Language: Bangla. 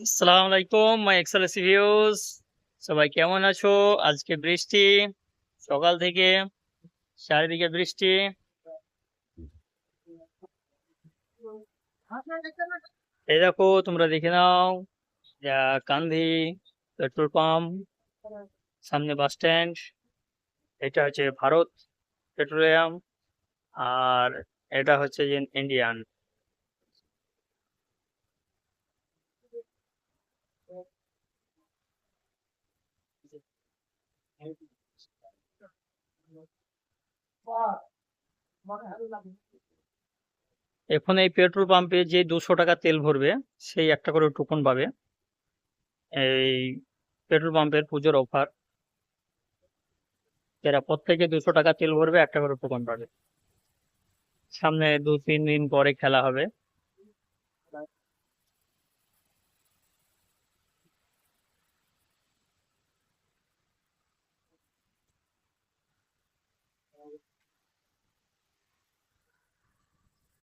আসসালামু আলাইকুম মাই এক্সেলেন্সি ভিউজ। সবাই কেমন আছো? আজকে বৃষ্টি, সকাল থেকে চারিদিকে বৃষ্টি। এই দেখো, তোমরা দেখে নাও, যা কান্ধি পেট্রোল পাম্প, সামনে বাস স্ট্যান্ড। এটা হচ্ছে ভারত পেট্রোলিয়াম, আর এটা হচ্ছে যে ইন্ডিয়ান। এখন এই পেট্রোল পাম্পে যে 200 টাকা তেল ভরবে, সেই একটা করে টুকন পাবে। এই পেট্রোল পাম্পের পুজোর অফার, যারা প্রত্যেকে 200 টাকা তেল ভরবে একটা করে টুকন পাবে। সামনে 2-3 দিন পরে খেলা হবে।